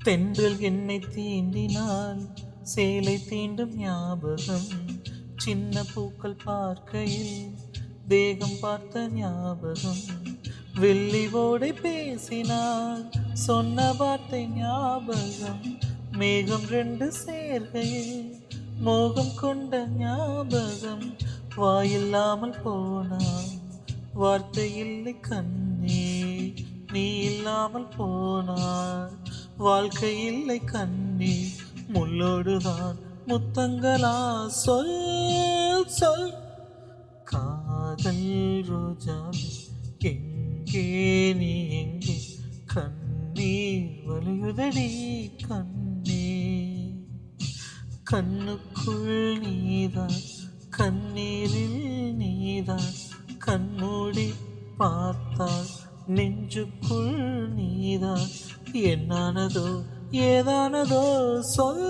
தென்றல் என்னை தீண்டினால் சேலை தீண்டும் ஞாபகம். சின்ன பூக்கள் பார்க்கையில் தேகம் பார்த்த ஞாபகம். வெள்ளி ஓடை பேசினால் சொன்ன வார்த்தை ஞாபகம். மேகம் ரெண்டு சேர்கையில் மோகம் கொண்ட ஞாபகம். வாயில்லாமல் போனான் வார்த்தை இல்லை கண்ணே, நீ இல்லாமல் போனார் வாழ்க்கை இல்லை கண்ணே. முள்ளோடுதான் முத்தங்களா, சொல் சொல். காதல் ரோஜா எங்கே நீ எங்கே, கண்ணீர் வலியுதடி கண்ணே. கண்ணுக்குள் நீதான் கண்ணீரில் நீதான், கண்மூடி பார்த்தால் நெஞ்சுக்குள் நீதான். என்னானதோ ஏதானதோ சொல்